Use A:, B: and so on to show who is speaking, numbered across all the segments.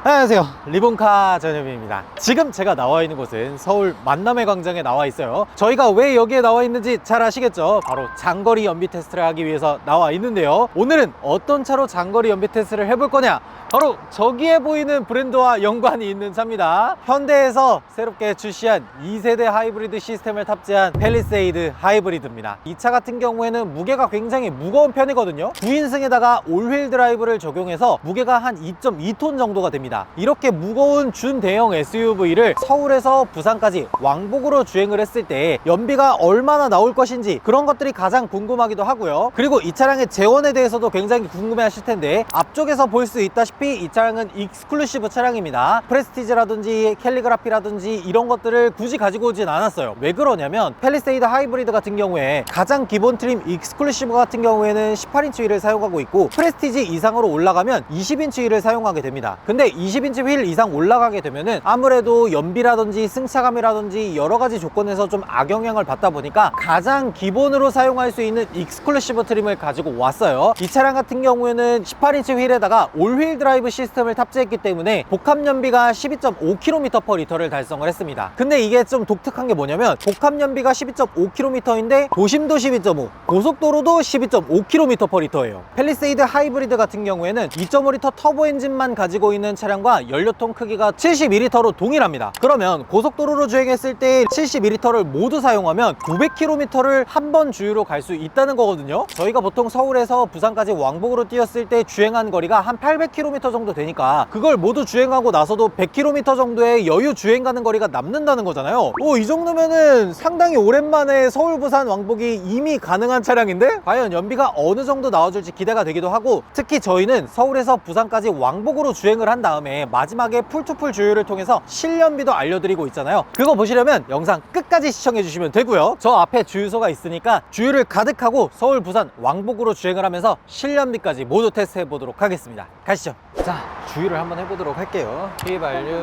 A: 안녕하세요, 리본카 전현민입니다. 지금 제가 나와 있는 곳은 서울 만남의 광장에 나와 있어요. 저희가 왜 여기에 나와 있는지 잘 아시겠죠? 바로 장거리 연비 테스트를 하기 위해서 나와 있는데요, 오늘은 어떤 차로 장거리 연비 테스트를 해볼 거냐, 바로 저기에 보이는 브랜드와 연관이 있는 차입니다. 현대에서 새롭게 출시한 2세대 하이브리드 시스템을 탑재한 팰리세이드 하이브리드입니다. 이 차 같은 경우에는 무게가 굉장히 무거운 편이거든요. 9인승에다가 올휠 드라이브를 적용해서 무게가 한 2.2톤 정도가 됩니다. 이렇게 무거운 준대형 SUV를 서울에서 부산까지 왕복으로 주행을 했을 때 연비가 얼마나 나올 것인지, 그런 것들이 가장 궁금하기도 하고요. 그리고 이 차량의 재원에 대해서도 굉장히 궁금해 하실 텐데, 앞쪽에서 볼 수 있다시피 이 차량은 익스클루시브 차량입니다. 프레스티지라든지 캘리그라피라든지 이런 것들을 굳이 가지고 오진 않았어요. 왜 그러냐면, 팰리세이드 하이브리드 같은 경우에 가장 기본 트림 익스클루시브 같은 경우에는 18인치 휠을 사용하고 있고, 프레스티지 이상으로 올라가면 20인치 휠을 사용하게 됩니다. 근데 20인치 휠 이상 올라가게 되면은 아무래도 연비라든지 승차감이라든지 여러 가지 조건에서 좀 악영향을 받다 보니까 가장 기본으로 사용할 수 있는 익스클루시브 트림을 가지고 왔어요. 이 차량 같은 경우에는 18인치 휠에다가 올휠 드라이브 시스템을 탑재했기 때문에 복합 연비가 12.5km/L를 달성을 했습니다. 근데 이게 좀 독특한 게 뭐냐면, 복합 연비가 12.5km인데 도심도 12.5, 고속도로도 12.5km/L예요. 팰리세이드 하이브리드 같은 경우에는 2.5L 터보 엔진만 가지고 있는 차량과 연료통 크기가 72L로 동일합니다. 그러면 고속도로로 주행했을 때 72L를 모두 사용하면 900km를 한 번 주유로 갈 수 있다는 거거든요. 저희가 보통 서울에서 부산까지 왕복으로 뛰었을 때 주행한 거리가 한 800km 정도 되니까, 그걸 모두 주행하고 나서도 100km 정도의 여유 주행 가는 거리가 남는다는 거잖아요. 이 정도면은 상당히 오랜만에 서울 부산 왕복이 이미 가능한 차량인데, 과연 연비가 어느 정도 나와줄지 기대가 되기도 하고, 특히 저희는 서울에서 부산까지 왕복으로 주행을 한 다음에 마지막에 풀투풀 주유를 통해서 실연비도 알려드리고 있잖아요. 그거 보시려면 영상 끝까지 시청해 주시면 되고요. 저 앞에 주유소가 있으니까 주유를 가득하고 서울 부산 왕복으로 주행을 하면서 실연비까지 모두 테스트 해보도록 하겠습니다. 가시죠. 자, 주유를 한번 해보도록 할게요. 휘발유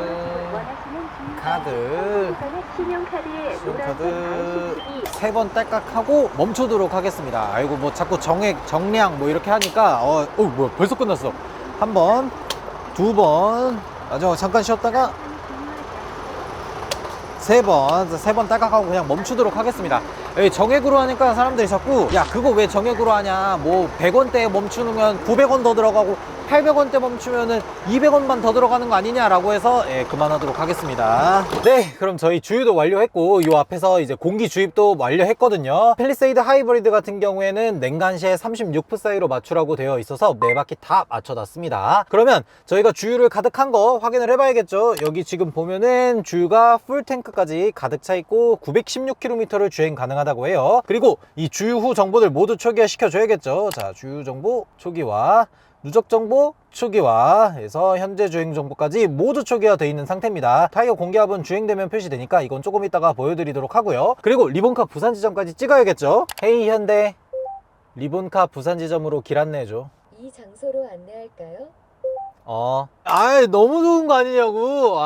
A: 카드, 신용카드 3번 딸깍하고 멈추도록 하겠습니다. 아이고, 뭐 자꾸 정량 뭐 이렇게 하니까 뭐야, 벌써 끝났어. 한 번, 두 번, 잠깐 쉬었다가 세 번 딸깍하고 그냥 멈추도록 하겠습니다. 정액으로 하니까 사람들이 자꾸, 야, 그거 왜 정액으로 하냐, 뭐 100원대에 멈추면 900원 더 들어가고 800원대 멈추면은 200원만 더 들어가는 거 아니냐 라고 해서 그만하도록 하겠습니다. 네, 그럼 저희 주유도 완료했고, 요 앞에서 이제 공기 주입도 완료했거든요. 팰리세이드 하이브리드 같은 경우에는 냉간시에 36프 사이로 맞추라고 되어 있어서 4바퀴 다 맞춰놨습니다. 그러면 저희가 주유를 가득한 거 확인을 해봐야겠죠. 여기 지금 보면은 주유가 풀탱크까지 가득 차 있고 916km를 주행 가능하다고 해요. 그리고 이 주유 후 정보들 모두 초기화 시켜줘야겠죠. 자, 주유 정보 초기화, 누적 정보 초기화 해서 현재 주행 정보까지 모두 초기화 되어 있는 상태입니다. 타이어 공기압은 주행되면 표시되니까 이건 조금 이따가 보여드리도록 하고요. 그리고 리본카 부산 지점까지 찍어야겠죠. 헤이 현대, 리본카 부산 지점으로 길 안내해줘.
B: 이 장소로 안내할까요?
A: 너무 좋은 거 아니냐고.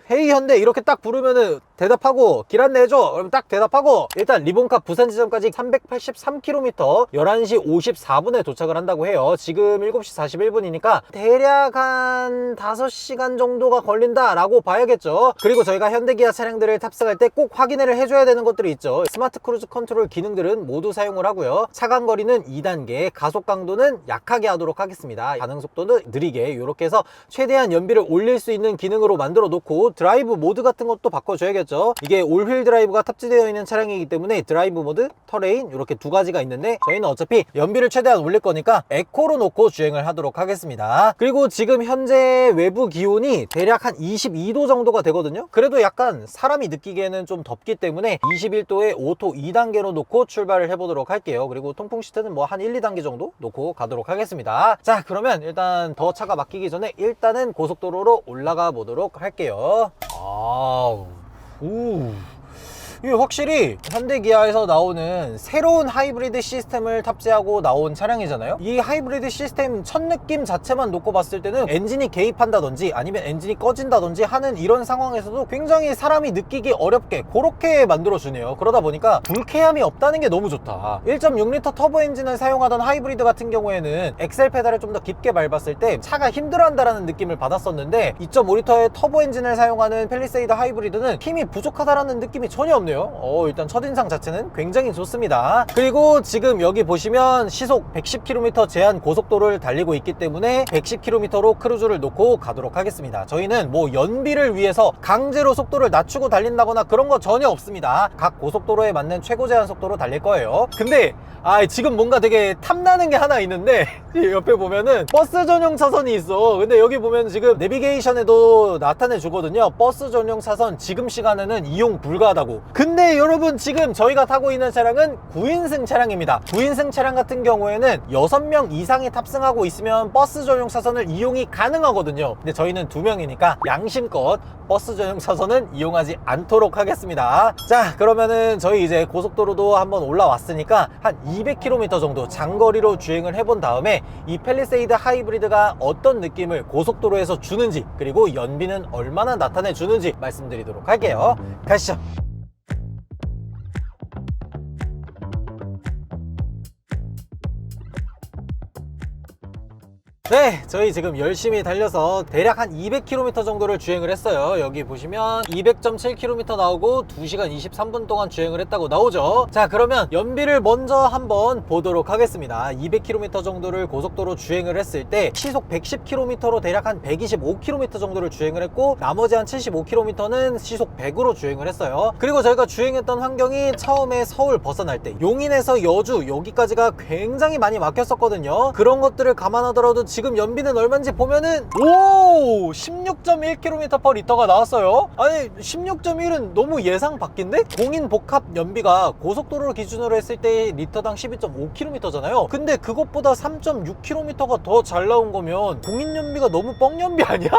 A: 헤이 현대 이렇게 딱 부르면은 대답하고, 길 안내해줘 그러면 딱 대답하고, 일단 리본카 부산 지점까지 383km 11시 54분에 도착을 한다고 해요. 지금 7시 41분이니까 대략 한 5시간 정도가 걸린다 라고 봐야겠죠. 그리고 저희가 현대기아 차량들을 탑승할 때 꼭 확인을 해줘야 되는 것들이 있죠. 스마트 크루즈 컨트롤 기능들은 모두 사용을 하고요. 차간 거리는 2단계, 가속 강도는 약하게 하도록 하겠습니다. 반응 속도는 느리게, 이렇게 해서 최대한 연비를 올릴 수 있는 기능으로 만들어 놓고, 드라이브 모드 같은 것도 바꿔줘야겠죠. 이게 올휠 드라이브가 탑재되어 있는 차량이기 때문에 드라이브 모드, 터레인 이렇게 두 가지가 있는데, 저희는 어차피 연비를 최대한 올릴 거니까 에코로 놓고 주행을 하도록 하겠습니다. 그리고 지금 현재 외부 기온이 대략 한 22도 정도가 되거든요. 그래도 약간 사람이 느끼기에는 좀 덥기 때문에 21도에 오토 2단계로 놓고 출발을 해보도록 할게요. 그리고 통풍 시트는 뭐 한 1, 2단계 정도 놓고 가도록 하겠습니다. 자, 그러면 일단 더 차가 막히기 전에 일단은 고속도로로 올라가 보도록 할게요. 이게 확실히 현대기아에서 나오는 새로운 하이브리드 시스템을 탑재하고 나온 차량이잖아요. 이 하이브리드 시스템 첫 느낌 자체만 놓고 봤을 때는 엔진이 개입한다든지 아니면 엔진이 꺼진다든지 하는 이런 상황에서도 굉장히 사람이 느끼기 어렵게 그렇게 만들어주네요. 그러다 보니까 불쾌함이 없다는 게 너무 좋다. 1.6L 터보 엔진을 사용하던 하이브리드 같은 경우에는 엑셀 페달을 좀 더 깊게 밟았을 때 차가 힘들어한다라는 느낌을 받았었는데 2.5L의 터보 엔진을 사용하는 팰리세이드 하이브리드는 힘이 부족하다라는 느낌이 전혀 없네요. 일단 첫인상 자체는 굉장히 좋습니다. 그리고 지금 여기 보시면 시속 110km 제한 고속도로를 달리고 있기 때문에 110km로 크루즈를 놓고 가도록 하겠습니다. 저희는 뭐 연비를 위해서 강제로 속도를 낮추고 달린다거나 그런 거 전혀 없습니다. 각 고속도로에 맞는 최고 제한 속도로 달릴 거예요. 근데 지금 뭔가 되게 탐나는 게 하나 있는데 옆에 보면은 버스 전용 차선이 있어. 근데 여기 보면 지금 내비게이션에도 나타내 주거든요. 버스 전용 차선 지금 시간에는 이용 불가하다고. 근데 여러분 지금 저희가 타고 있는 차량은 9인승 차량입니다. 9인승 차량 같은 경우에는 6명 이상이 탑승하고 있으면 버스 전용 차선을 이용이 가능하거든요. 근데 저희는 2명이니까 양심껏 버스 전용 차선은 이용하지 않도록 하겠습니다. 자, 그러면은 저희 이제 고속도로도 한번 올라왔으니까 한 200km 정도 장거리로 주행을 해본 다음에 이 팰리세이드 하이브리드가 어떤 느낌을 고속도로에서 주는지, 그리고 연비는 얼마나 나타내 주는지 말씀드리도록 할게요. 가시죠. 네, 저희 지금 열심히 달려서 대략 한 200km 정도를 주행을 했어요. 여기 보시면 200.7km 나오고 2시간 23분 동안 주행을 했다고 나오죠. 자, 그러면 연비를 먼저 한번 보도록 하겠습니다. 200km 정도를 고속도로 주행을 했을 때 시속 110km로 대략 한 125km 정도를 주행을 했고, 나머지 한 75km는 시속 100으로 주행을 했어요. 그리고 저희가 주행했던 환경이 처음에 서울 벗어날 때 용인에서 여주 여기까지가 굉장히 많이 막혔었거든요. 그런 것들을 감안하더라도 지금 연비는 얼마인지 보면은 16.1km/L가 나왔어요. 아니 16.1은 너무 예상 밖인데? 공인 복합 연비가 고속도로를 기준으로 했을 때 리터당 12.5km잖아요 근데 그것보다 3.6km가 더 잘 나온 거면 공인 연비가 너무 뻥 연비 아니야?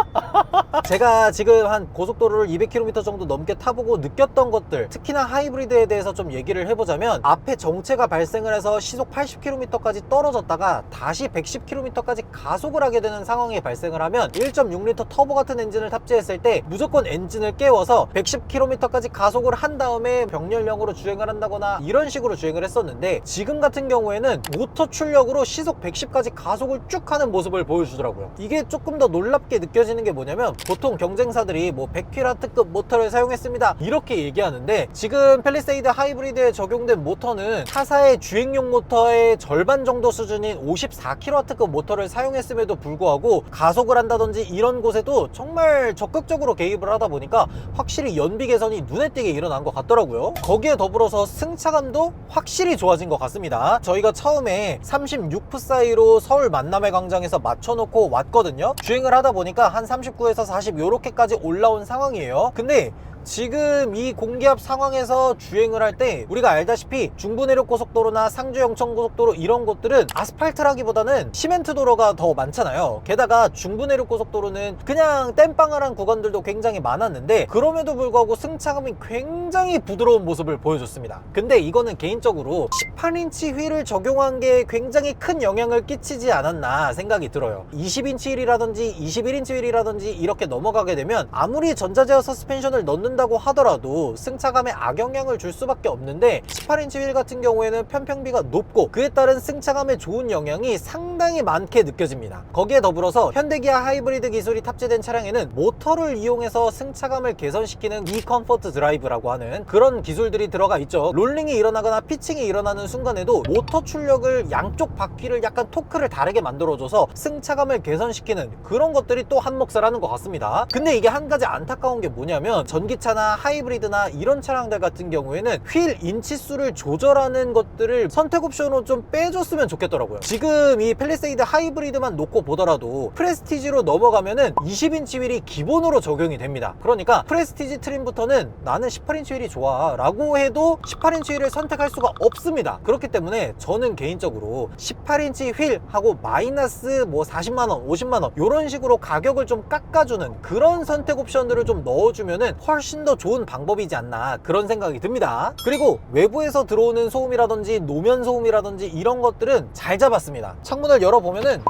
A: 제가 지금 한 고속도로를 200km 정도 넘게 타보고 느꼈던 것들, 특히나 하이브리드에 대해서 좀 얘기를 해보자면, 앞에 정체가 발생을 해서 시속 80km까지 떨어졌다가 다시 110km까지 가속을 하게 되는 상황이 발생을 하면 1.6L 터보 같은 엔진을 탑재했을 때 무조건 엔진을 깨워서 110km까지 가속을 한 다음에 병렬형으로 주행을 한다거나 이런 식으로 주행을 했었는데, 지금 같은 경우에는 모터 출력으로 시속 110까지 가속을 쭉 하는 모습을 보여주더라고요. 이게 조금 더 놀랍게 느껴지는 게 뭐냐면, 보통 경쟁사들이 뭐 100kW급 모터를 사용했습니다 이렇게 얘기하는데, 지금 팰리세이드 하이브리드에 적용된 모터는 타사의 주행용 모터의 절반 정도 수준인 54kW급 모터를 사용했음에도 불구하고 가속을 한다든지 이런 곳에도 정말 적극적으로 개입을 하다 보니까 확실히 연비 개선이 눈에 띄게 일어난 것 같더라고요. 거기에 더불어서 승차감도 확실히 좋아진 것 같습니다. 저희가 처음에 36프 사이로 서울 만남의 광장에서 맞춰놓고 왔거든요. 주행을 하다 보니까 한 39에서 40 요렇게까지 올라온 상황이에요. 근데 지금 이 공기압 상황에서 주행을 할 때 우리가 알다시피 중부내륙 고속도로나 상주 영천 고속도로 이런 곳들은 아스팔트라기보다는 시멘트 도로가 더 많잖아요. 게다가 중부내륙 고속도로는 그냥 땜빵을 구간들도 굉장히 많았는데, 그럼에도 불구하고 승차감이 굉장히 부드러운 모습을 보여줬습니다. 근데 이거는 개인적으로 18인치 휠을 적용한 게 굉장히 큰 영향을 끼치지 않았나 생각이 들어요. 20인치 휠이라든지 21인치 휠이라든지 이렇게 넘어가게 되면 아무리 전자제어 서스펜션을 넣는다고 하더라도 승차감에 악영향을 줄 수밖에 없는데, 18인치 휠 같은 경우에는 편평비가 높고 그에 따른 승차감에 좋은 영향이 상당히 많게 느껴집니다. 거기에 더불어서 현대기아 하이브리드 기술이 탑재된 차량에는 모터를 이용해서 승차감을 개선시키는 이컴포트 드라이브라고 하는 그런 기술들이 들어가 있죠. 롤링이 일어나거나 피칭이 일어나는 순간에도 모터 출력을, 양쪽 바퀴를 약간 토크를 다르게 만들어줘서 승차감을 개선시키는 그런 것들이 또 한 몫을 하는 것 같습니다. 근데 이게 한 가지 안타까운 게 뭐냐면, 전기차나 하이브리드나 이런 차량들 같은 경우에는 휠 인치수를 조절하는 것들을 선택 옵션으로 좀 빼줬으면 좋겠더라고요. 지금 이 팰리세이드 하이브리드만 놓고 보더라도 프레스티지로 넘어가면은 20인치 휠이 기본으로 적용이 됩니다. 그러니까 프레스티지 트림부터는 나는 18인치 휠이 좋아 라고 해도 18인치 휠을 선택할 수가 없습니다. 그렇기 때문에 저는 개인적으로 18인치 휠하고 마이너스 뭐 40만원 50만원 이런 식으로 가격을 좀 깎아주는 그런 선택 옵션들을 좀 넣어주면은 훨씬 훨씬 더 좋은 방법이지 않나 그런 생각이 듭니다. 그리고 외부에서 들어오는 소음이라든지 노면 소음이라든지 이런 것들은 잘 잡았습니다. 창문을 열어보면은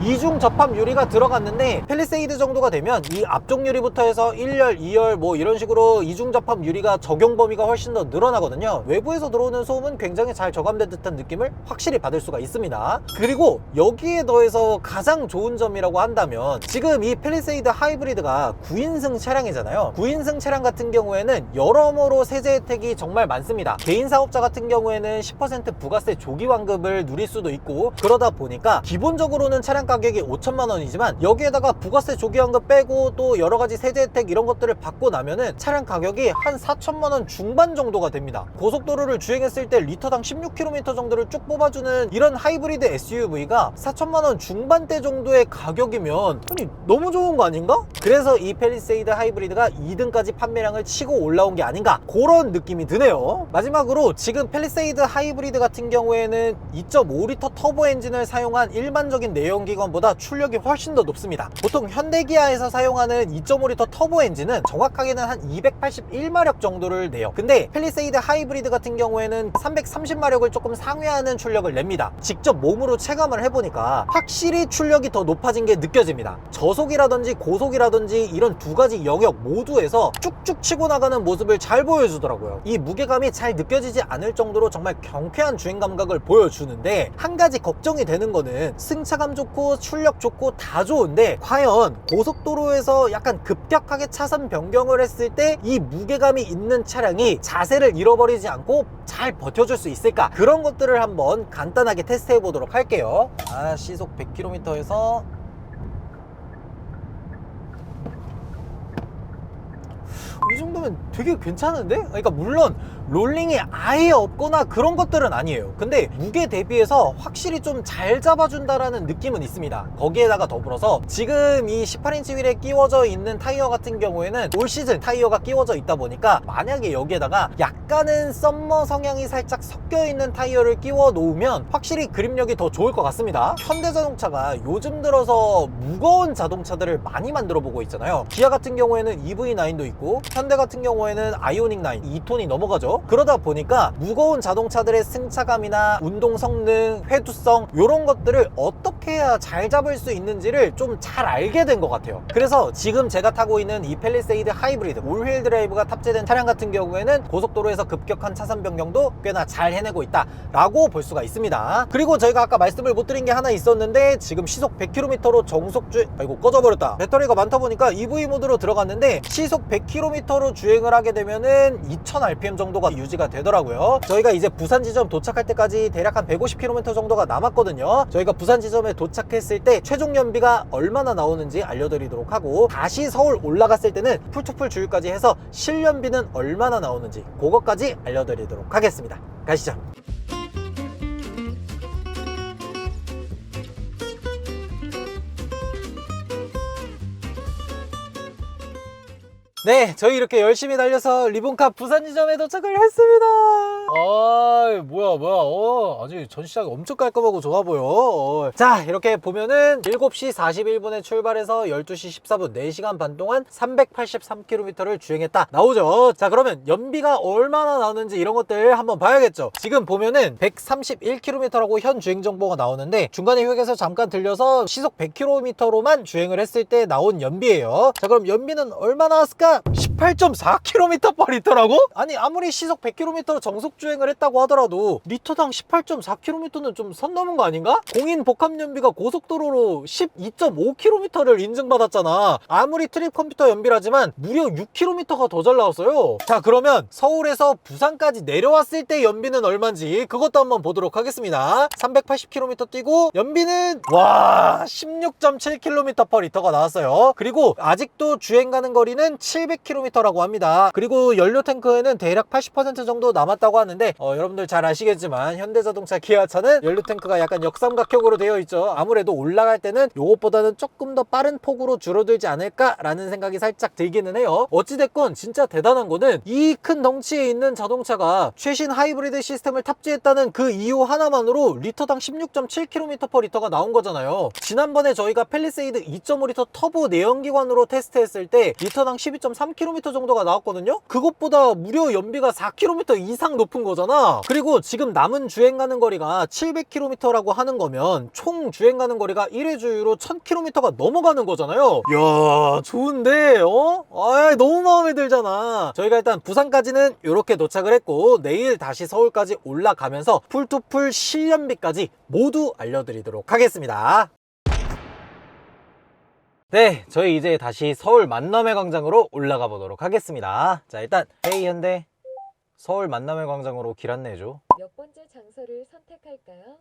A: 이중 접합 유리가 들어갔는데 팰리세이드 정도가 되면 이 앞쪽 유리부터 해서 1열, 2열 뭐 이런 식으로 이중 접합 유리가 적용 범위가 훨씬 더 늘어나거든요. 외부에서 들어오는 소음은 굉장히 잘 저감된 듯한 느낌을 확실히 받을 수가 있습니다. 그리고 여기에 더해서 가장 좋은 점이라고 한다면 지금 이 팰리세이드 하이브리드가 9인승 차량이잖아요. 9인승 차량 같은 경우에는 여러모로 세제 혜택이 정말 많습니다. 개인 사업자 같은 경우에는 10% 부가세 조기 환급을 누릴 수도 있고, 그러다 보니까 기본적으로는 차량 가격이 5천만 원이지만 여기에다가 부가세 조기환급 빼고 또 여러가지 세제 혜택 이런 것들을 받고 나면은 차량 가격이 한 4천만 원 중반 정도가 됩니다. 고속도로를 주행했을 때 리터당 16km 정도를 쭉 뽑아주는 이런 하이브리드 SUV가 4천만 원 중반대 정도의 가격이면 아니 너무 좋은 거 아닌가? 그래서 이 팰리세이드 하이브리드가 2등까지 판매량을 치고 올라온 게 아닌가 그런 느낌이 드네요. 마지막으로 지금 팰리세이드 하이브리드 같은 경우에는 2.5리터 터보 엔진을 사용한 일반적인 내연기관 보다 출력이 훨씬 더 높습니다. 보통 현대기아에서 사용하는 2.5리터 터보 엔진은 정확하게는 한 281마력 정도를 내요. 근데 팰리세이드 하이브리드 같은 경우에는 330마력을 조금 상회하는 출력을 냅니다. 직접 몸으로 체감을 해보니까 확실히 출력이 더 높아진 게 느껴집니다. 저속이라든지 고속이라든지 이런 두 가지 영역 모두에서 쭉쭉 치고 나가는 모습을 잘 보여주더라고요. 이 무게감이 잘 느껴지지 않을 정도로 정말 경쾌한 주행 감각을 보여주는데, 한 가지 걱정이 되는 거는 승차감 좋고 출력 좋고 다 좋은데 과연 고속도로에서 약간 급격하게 차선 변경을 했을 때 이 무게감이 있는 차량이 자세를 잃어버리지 않고 잘 버텨줄 수 있을까, 그런 것들을 한번 간단하게 테스트 해보도록 할게요. 시속 100km에서 이 정도면 되게 괜찮은데? 그러니까 물론 롤링이 아예 없거나 그런 것들은 아니에요. 근데 무게 대비해서 확실히 좀 잘 잡아준다라는 느낌은 있습니다. 거기에다가 더불어서 지금 이 18인치 휠에 끼워져 있는 타이어 같은 경우에는 올 시즌 타이어가 끼워져 있다 보니까 만약에 여기에다가 약간은 썸머 성향이 살짝 섞여 있는 타이어를 끼워 놓으면 확실히 그립력이 더 좋을 것 같습니다. 현대자동차가 요즘 들어서 무거운 자동차들을 많이 만들어 보고 있잖아요. 기아 같은 경우에는 EV9도 있고 현대 같은 경우에는 아이오닉 9 2톤이 넘어가죠. 그러다 보니까 무거운 자동차들의 승차감이나 운동 성능, 회두성 이런 것들을 어떻게 해야 잘 잡을 수 있는지를 좀 잘 알게 된 것 같아요. 그래서 지금 제가 타고 있는 이 팰리세이드 하이브리드 올휠 드라이브가 탑재된 차량 같은 경우에는 고속도로에서 급격한 차선 변경도 꽤나 잘 해내고 있다 라고 볼 수가 있습니다. 그리고 저희가 아까 말씀을 못 드린 게 하나 있었는데, 지금 시속 100km로 정속주행, 아이고 꺼져버렸다. 배터리가 많다 보니까 EV 모드로 들어갔는데 시속 100km로 주행을 하게 되면은 2000rpm 정도가 유지가 되더라고요. 저희가 이제 부산 지점 도착할 때까지 대략 한 150km 정도가 남았거든요. 저희가 부산 지점에 도착했을 때 최종 연비가 얼마나 나오는지 알려드리도록 하고, 다시 서울 올라갔을 때는 풀투풀 주유까지 해서 실연비는 얼마나 나오는지 그것까지 알려드리도록 하겠습니다. 가시죠. 네, 저희 이렇게 열심히 달려서 리본카 부산 지점에 도착을 했습니다. 뭐야. 아주 전시장이 엄청 깔끔하고 좋아 보여. 자, 이렇게 보면은 7시 41분에 출발해서 12시 14분 4시간 반 동안 383km를 주행했다 나오죠. 자, 그러면 연비가 얼마나 나오는지 이런 것들 한번 봐야겠죠. 지금 보면은 131km라고 현 주행 정보가 나오는데, 중간에 휴게소 잠깐 들려서 시속 100km로만 주행을 했을 때 나온 연비예요. 자, 그럼 연비는 얼마나 나왔을까? 18.4km/L라고? 아니, 아무리 시속 100km로 정속 주행을 했다고 하더라도 리터당 18.4km는 좀 선 넘은 거 아닌가? 공인 복합 연비가 고속도로로 12.5km를 인증받았잖아. 아무리 트립 컴퓨터 연비라지만 무려 6km가 더 잘 나왔어요. 자, 그러면 서울에서 부산까지 내려왔을 때 연비는 얼마인지 그것도 한번 보도록 하겠습니다. 380km 뛰고 연비는 와 16.7km/L가 나왔어요. 그리고 아직도 주행 가는 거리는 700km라고 합니다. 그리고 연료 탱크에는 대략 80% 정도 남았다고 하는데 여러분들 잘 아시겠지만 현대자동차 기아차는 연료 탱크가 약간 역삼각형으로 되어 있죠. 아무래도 올라갈 때는 요것보다는 조금 더 빠른 폭으로 줄어들지 않을까 라는 생각이 살짝 들기는 해요. 어찌됐건 진짜 대단한 거는 이 큰 덩치에 있는 자동차가 최신 하이브리드 시스템을 탑재했다는 그 이유 하나만으로 리터당 16.7km/L가 나온 거잖아요. 지난번에 저희가 팰리세이드 2.5리터 터보 내연기관으로 테스트했을 때 리터당 12.3 22.3km 정도가 나왔거든요. 그것보다 무려 연비가 4km 이상 높은 거잖아. 그리고 지금 남은 주행 가는 거리가 700km라고 하는 거면 총 주행 가는 거리가 1회 주유로 1000km가 넘어가는 거잖아요. 이야, 좋은데? 아, 너무 마음에 들잖아. 저희가 일단 부산까지는 이렇게 도착을 했고, 내일 다시 서울까지 올라가면서 풀투풀 실연비까지 모두 알려드리도록 하겠습니다. 네, 저희 이제 다시 서울 만남의 광장으로 올라가 보도록 하겠습니다. 자, 일단 헤이 현대 서울 만남의 광장으로 길 안내해줘.
B: 몇 번째 장소를 선택할까요?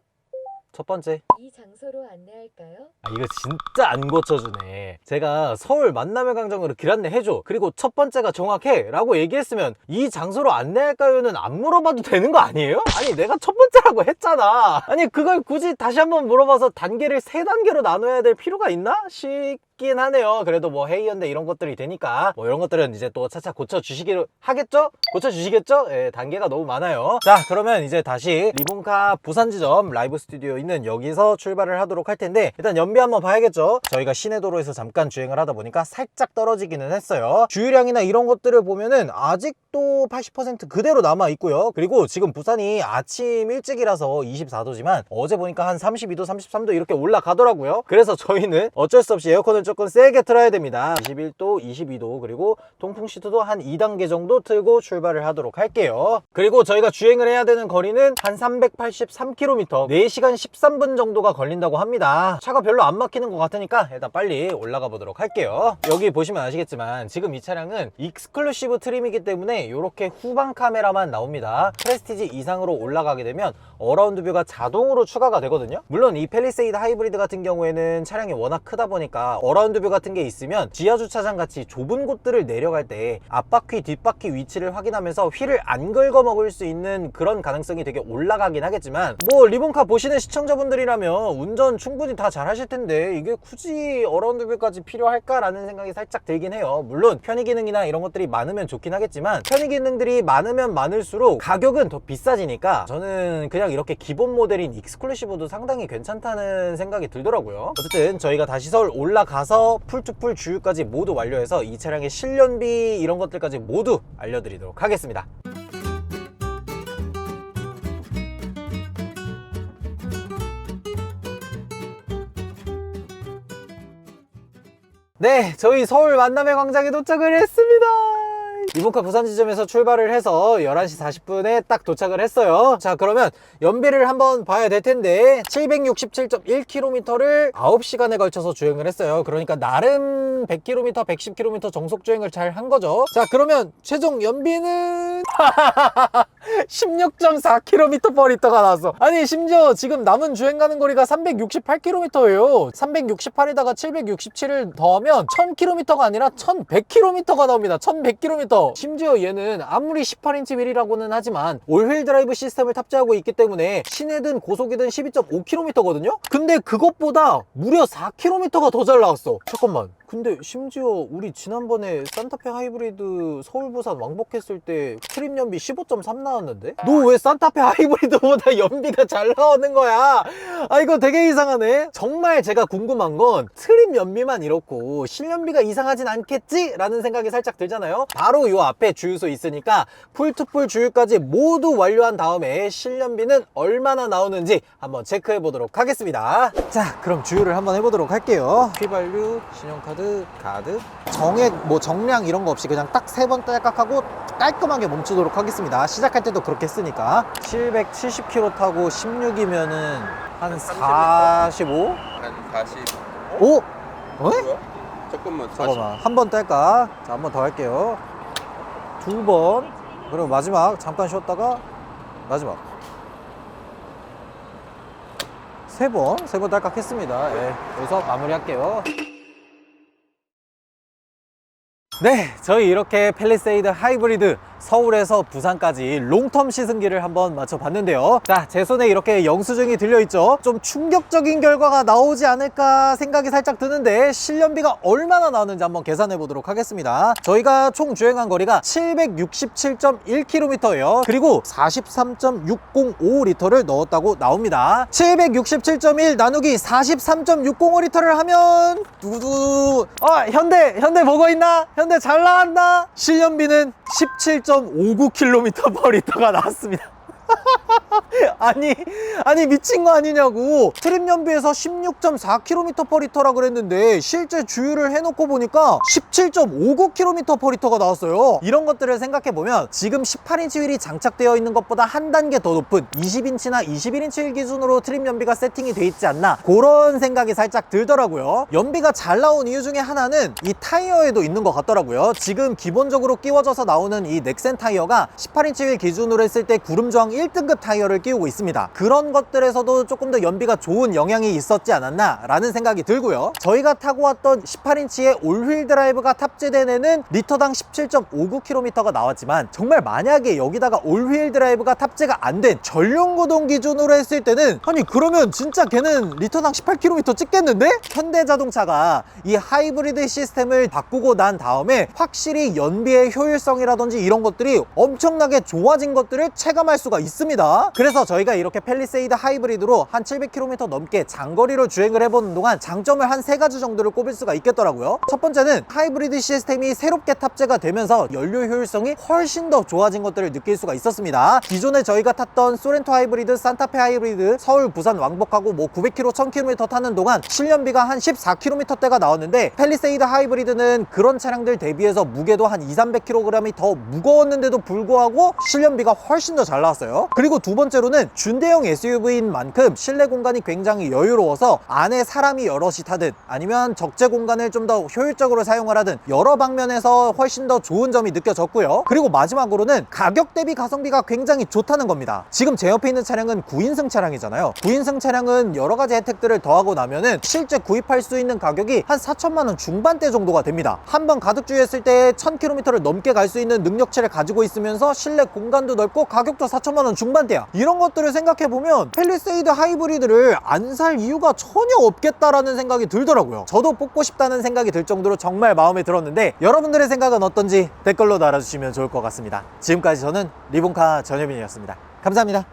A: 첫 번째.
B: 이 장소로 안내할까요?
A: 아, 이거 진짜 안 고쳐주네. 제가 서울 만남의 광장으로 길 안내해줘, 그리고 첫 번째가 정확해 라고 얘기했으면 이 장소로 안내할까요는 안 물어봐도 되는 거 아니에요? 아니, 내가 첫 번째라고 했잖아. 아니, 그걸 굳이 다시 한번 물어봐서 단계를 3단계로 나눠야 될 필요가 있나 싶긴 하네요. 그래도 뭐 헤이연대 이런 것들이 되니까 뭐 이런 것들은 이제 또 차차 고쳐주시기로 하겠죠? 고쳐주시겠죠? 예, 단계가 너무 많아요. 자, 그러면 이제 다시 리본카 부산 지점 라이브 스튜디오 있는 여기서 출발을 하도록 할 텐데, 일단 연비 한번 봐야겠죠? 저희가 시내도로에서 잠깐 주행을 하다 보니까 살짝 떨어지기는 했어요. 주유량이나 이런 것들을 보면은 아직도 80% 그대로 남아 있고요. 그리고 지금 부산이 아침 일찍이라서 24도지만 어제 보니까 한 32도 33도 이렇게 올라가더라고요. 그래서 저희는 어쩔 수 없이 에어컨을 조금 세게 틀어야 됩니다. 21도 22도 그리고 통풍 시트도 한 2단계 정도 틀고 출발을 하도록 할게요. 그리고 저희가 주행을 해야 되는 거리는 한 383km, 4시간 13분 정도가 걸린다고 합니다. 차가 별로 안 막히는 것 같으니까 일단 빨리 올라가 보도록 할게요. 여기 보시면 아시겠지만 지금 이 차량은 익스클루시브 트림이기 때문에 이렇게 후방 카메라만 나옵니다. 프레스티지 이상으로 올라가게 되면 어라운드 뷰가 자동으로 추가가 되거든요. 물론 이 팰리세이드 하이브리드 같은 경우에는 차량이 워낙 크다 보니까 어라운드 뷰 같은 게 있으면 지하 주차장 같이 좁은 곳들을 내려갈 때 앞바퀴 뒷바퀴 위치를 확인하면서 휠을 안 긁어 먹을 수 있는 그런 가능성이 되게 올라가긴 하겠지만, 뭐 리본카 보시는 시청자분들이라면 운전 충분히 다 잘 하실 텐데 이게 굳이 어라운드 뷰까지 필요할까라는 생각이 살짝 들긴 해요. 물론 편의 기능이나 이런 것들이 많으면 좋긴 하겠지만 편의 기능들이 많으면 많을수록 가격은 더 비싸지니까 저는 그냥 이렇게 기본 모델인 익스클루시브도 상당히 괜찮다는 생각이 들더라고요. 어쨌든 저희가 다시 서울 올라가서 풀투풀 주유까지 모두 완료해서 이 차량의 실연비 이런 것들까지 모두 알려드리도록 하겠습니다. 네, 저희 서울 만남의 광장에 도착을 했습니다. 리본카 부산 지점에서 출발을 해서 11시 40분에 딱 도착을 했어요. 자, 그러면 연비를 한번 봐야 될 텐데 767.1km를 9시간에 걸쳐서 주행을 했어요. 그러니까 나름 100km, 110km 정속 주행을 잘 한 거죠. 자, 그러면 최종 연비는 16.4km/L가 나왔어. 아니, 심지어 지금 남은 주행 가는 거리가 368km예요 368에다가 767을 더하면 1000km가 아니라 1100km가 나옵니다. 1100km. 심지어 얘는 아무리 18인치 휠이라고는 하지만 올휠 드라이브 시스템을 탑재하고 있기 때문에 시내든 고속이든 12.5km거든요 근데 그것보다 무려 4km가 더 잘 나왔어. 잠깐만, 근데 심지어 우리 지난번에 산타페 하이브리드 서울 부산 왕복했을 때 트림 연비 15.3 나왔는데 너 왜 산타페 하이브리드보다 연비가 잘 나오는 거야? 아, 이거 되게 이상하네. 정말 제가 궁금한 건 트림 연비만 이렇고 실연비가 이상하진 않겠지? 라는 생각이 살짝 들잖아요. 바로 요 앞에 주유소 있으니까 풀투풀 주유까지 모두 완료한 다음에 실연비는 얼마나 나오는지 한번 체크해 보도록 하겠습니다. 자, 그럼 주유를 한번 해보도록 할게요. 휘발유, 신용카드, 카드, 정액, 뭐 정량 이런 거 없이 그냥 딱 3번 딸깍하고 깔끔하게 멈추도록 하겠습니다. 시작할 때도 그렇게 했으니까. 770km 타고 16이면은 한 45?
C: 한 40.
A: 오? 어?
C: 뭐야? 잠깐만. 40.
A: 잠깐만, 한 번 뗄까? 자, 한 번 더 할게요. 2번, 그리고 마지막 잠깐 쉬었다가 마지막 3번 딸깍 했습니다. 예, 여기서 마무리할게요. 네, 저희 이렇게 팰리세이드 하이브리드 서울에서 부산까지 롱텀 시승기를 한번 맞춰봤는데요. 자, 제 손에 이렇게 영수증이 들려있죠. 좀 충격적인 결과가 나오지 않을까 생각이 살짝 드는데 리터비가 얼마나 나오는지 한번 계산해 보도록 하겠습니다. 저희가 총 주행한 거리가 767.1km예요. 그리고 43.605리터를 넣었다고 나옵니다. 767.1 나누기 43.605리터를 하면 두두 현대 보고 있나? 현대 잘 나왔나? 실연비는 17.59km/L가 나왔습니다. 아니 미친 거 아니냐고. 트림 연비에서 16.4km/L라 그랬는데 실제 주유를 해놓고 보니까 17.59km/L가 나왔어요. 이런 것들을 생각해보면 지금 18인치 휠이 장착되어 있는 것보다 한 단계 더 높은 20인치나 21인치 휠 기준으로 트림 연비가 세팅이 돼 있지 않나, 그런 생각이 살짝 들더라고요. 연비가 잘 나온 이유 중에 하나는 이 타이어에도 있는 것 같더라고요. 지금 기본적으로 끼워져서 나오는 이 넥센 타이어가 18인치 휠 기준으로 했을 때 구름저항 1등급 타이어를 끼우고 있습니다. 그런 것들에서도 조금 더 연비가 좋은 영향이 있었지 않았나 라는 생각이 들고요. 저희가 타고 왔던 18인치의 올휠 드라이브가 탑재된 애는 리터당 17.59km가 나왔지만, 정말 만약에 여기다가 올휠 드라이브가 탑재가 안 된 전륜구동 기준으로 했을 때는, 아니 그러면 진짜 걔는 리터당 18km 찍겠는데? 현대자동차가 이 하이브리드 시스템을 바꾸고 난 다음에 확실히 연비의 효율성이라든지 이런 것들이 엄청나게 좋아진 것들을 체감할 수가 있습니다. 그래서 저희가 이렇게 팰리세이드 하이브리드로 한 700km 넘게 장거리로 주행을 해보는 동안 장점을 한 3가지 정도를 꼽을 수가 있겠더라고요. 첫 번째는 하이브리드 시스템이 새롭게 탑재가 되면서 연료 효율성이 훨씬 더 좋아진 것들을 느낄 수가 있었습니다. 기존에 저희가 탔던 소렌토 하이브리드, 산타페 하이브리드, 서울, 부산 왕복하고 900km, 1000km 타는 동안 실연비가 한 14km대가 나왔는데, 팰리세이드 하이브리드는 그런 차량들 대비해서 무게도 한 200~300kg이 더 무거웠는데도 불구하고 실연비가 훨씬 더 잘 나왔어요. 그리고 두 번째로는 준대형 SUV인 만큼 실내 공간이 굉장히 여유로워서 안에 사람이 여럿이 타든 아니면 적재 공간을 좀 더 효율적으로 사용을 하든 여러 방면에서 훨씬 더 좋은 점이 느껴졌고요. 그리고 마지막으로는 가격 대비 가성비가 굉장히 좋다는 겁니다. 지금 제 옆에 있는 차량은 9인승 차량이잖아요. 9인승 차량은 여러 가지 혜택들을 더하고 나면은 실제 구입할 수 있는 가격이 한 4천만원 중반대 정도가 됩니다. 한번 가득 주유했을 때 1000km를 넘게 갈 수 있는 능력치를 가지고 있으면서 실내 공간도 넓고 가격도 4천만원 중반대야. 이런 것들을 생각해보면 팰리세이드 하이브리드를 안 살 이유가 전혀 없겠다라는 생각이 들더라고요. 저도 뽑고 싶다는 생각이 들 정도로 정말 마음에 들었는데, 여러분들의 생각은 어떤지 댓글로 달아주시면 좋을 것 같습니다. 지금까지 저는 리본카 전효빈이었습니다. 감사합니다.